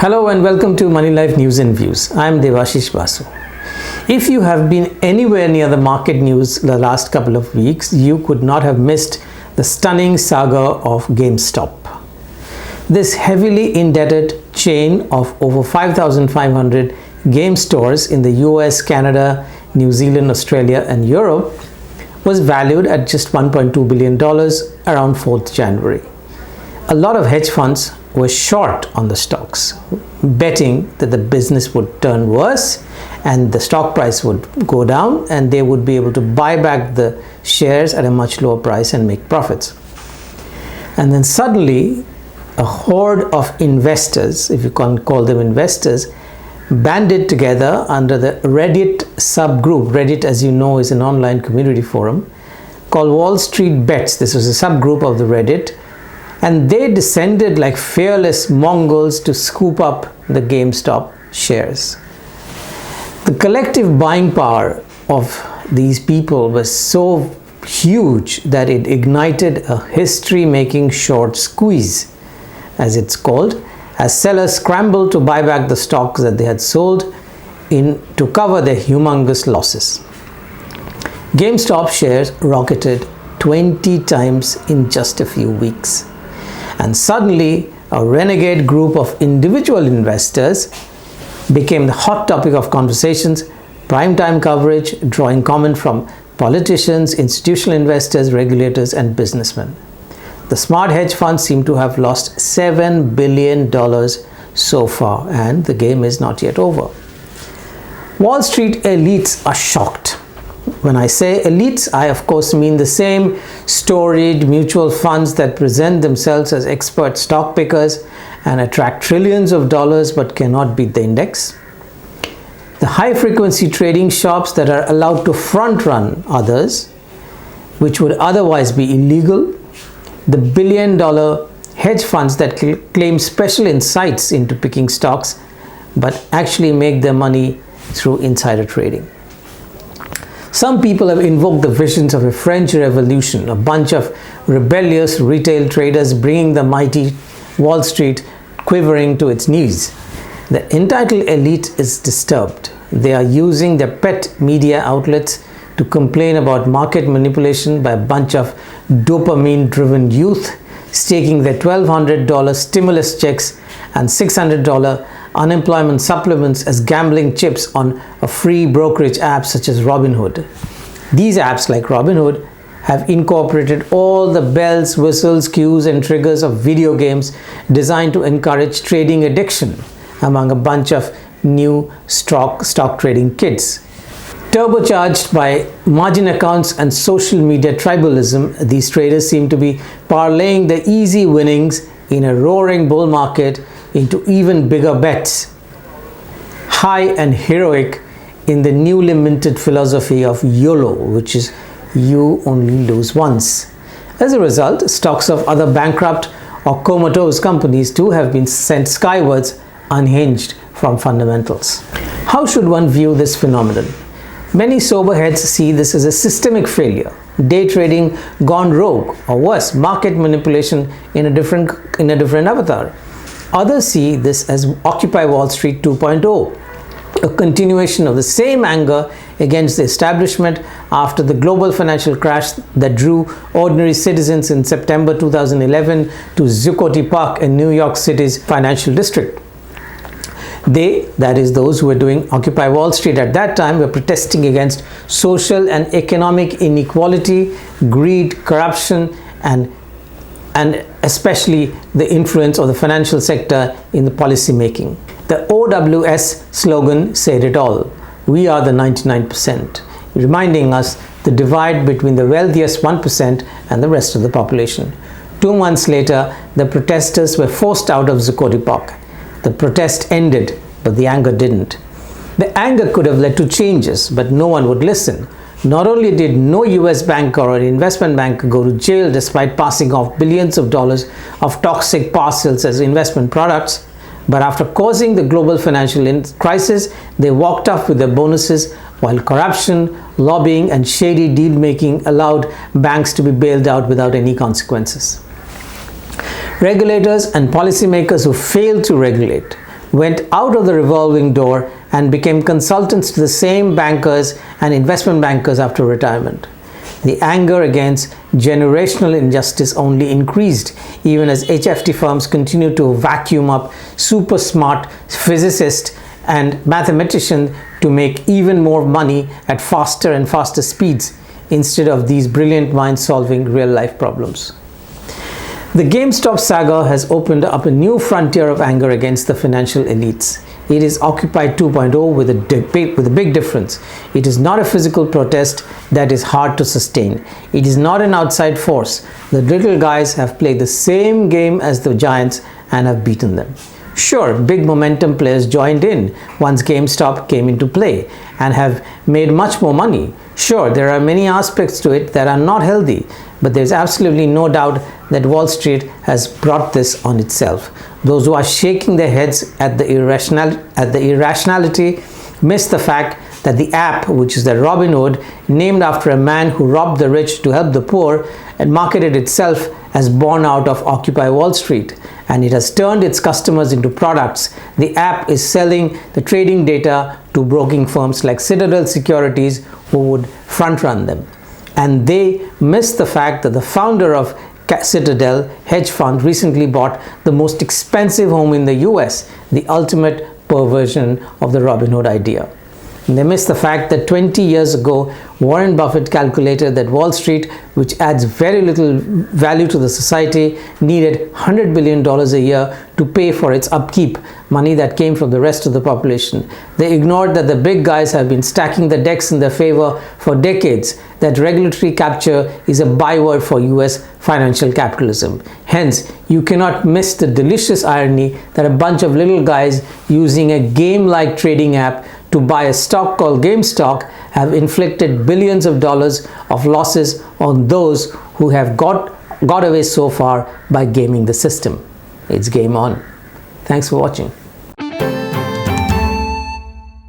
Hello and welcome to Money Life News and Views. I am Devashish Basu. If you have been anywhere near the market news the last couple of weeks, you could not have missed the stunning saga of GameStop. This heavily indebted chain of over 5,500 game stores in the US, Canada, New Zealand, Australia and Europe was valued at just $1.2 billion around 4th January. A lot of hedge funds were short on the stocks, betting that the business would turn worse and the stock price would go down and they would be able to buy back the shares at a much lower price and make profits. And then suddenly a horde of investors, if you can call them investors, banded together under the Reddit subgroup. Reddit, as you know, is an online community forum called Wall Street Bets. This was a subgroup of the Reddit. And they descended like fearless Mongols to scoop up the GameStop shares. The collective buying power of these people was so huge that it ignited a history-making short squeeze, as it's called, as sellers scrambled to buy back the stocks that they had sold to cover their humongous losses. GameStop shares rocketed 20 times in just a few weeks. And suddenly, a renegade group of individual investors became the hot topic of conversations, primetime coverage, drawing comment from politicians, institutional investors, regulators, and businessmen. The smart hedge funds seem to have lost $7 billion so far, and the game is not yet over. Wall Street elites are shocked. When I say elites, I of course mean the same storied mutual funds that present themselves as expert stock pickers and attract trillions of dollars but cannot beat the index. The high frequency trading shops that are allowed to front run others, which would otherwise be illegal. The billion-dollar hedge funds that claim special insights into picking stocks but actually make their money through insider trading. Some people have invoked the visions of a French Revolution, a bunch of rebellious retail traders bringing the mighty Wall Street quivering to its knees. The entitled elite is disturbed. They are using their pet media outlets to complain about market manipulation by a bunch of dopamine-driven youth, staking their $1,200 stimulus checks and $600 unemployment supplements as gambling chips on a free brokerage app such as Robinhood. These apps, like Robinhood, have incorporated all the bells, whistles, cues, and triggers of video games designed to encourage trading addiction among a bunch of new stock trading kids. Turbocharged by margin accounts and social media tribalism, these traders seem to be parlaying the easy winnings in a roaring bull market into even bigger bets, high and heroic in the newly minted philosophy of YOLO, which is you only lose once. As a result, stocks of other bankrupt or comatose companies too have been sent skywards, unhinged from fundamentals. How should one view this phenomenon? Many sober heads see this as a systemic failure, day trading gone rogue, or worse, market manipulation in a different avatar. Others see this as Occupy Wall Street 2.0, a continuation of the same anger against the establishment after the global financial crash that drew ordinary citizens in September 2011 to Zuccotti Park in New York City's financial district. They, that is those who were doing Occupy Wall Street at that time, were protesting against social and economic inequality, greed, corruption, and especially the influence of the financial sector in the policy making. The OWS slogan said it all. We are the 99%, reminding us the divide between the wealthiest 1% and the rest of the population. 2 months later, the protesters were forced out of Zuccotti Park. The protest ended, but the anger didn't. The anger could have led to changes, but no one would listen. Not only did no US banker or investment banker go to jail despite passing off billions of dollars of toxic parcels as investment products, but after causing the global financial crisis, they walked off with their bonuses while corruption, lobbying, and shady deal-making allowed banks to be bailed out without any consequences. Regulators and policymakers who failed to regulate went out of the revolving door and became consultants to the same bankers and investment bankers after retirement. The anger against generational injustice only increased even as HFT firms continued to vacuum up super smart physicists and mathematicians to make even more money at faster and faster speeds instead of these brilliant minds solving real life problems. The GameStop saga has opened up a new frontier of anger against the financial elites. It is Occupy 2.0 with a big difference. It is not a physical protest that is hard to sustain. It is not an outside force. The little guys have played the same game as the giants and have beaten them. Sure, big momentum players joined in once GameStop came into play and have made much more money. Sure, there are many aspects to it that are not healthy, but there's absolutely no doubt that Wall Street has brought this on itself. Those who are shaking their heads at the irrationality miss the fact that the app, which is the Robinhood, named after a man who robbed the rich to help the poor, and marketed itself as born out of Occupy Wall Street, and it has turned its customers into products. The app is selling the trading data to broking firms like Citadel Securities, who would front run them. And they miss the fact that the founder of Citadel hedge fund recently bought the most expensive home in the US, the ultimate perversion of the Robinhood idea. And they miss the fact that 20 years ago, Warren Buffett calculated that Wall Street, which adds very little value to the society, needed $100 billion a year to pay for its upkeep, money that came from the rest of the population. They ignored that the big guys have been stacking the decks in their favor for decades, that regulatory capture is a byword for US financial capitalism. Hence, you cannot miss the delicious irony that a bunch of little guys using a game-like trading app to buy a stock called GameStop have inflicted billions of dollars of losses on those who have got away so far by gaming the system. It's game on. Thanks for watching.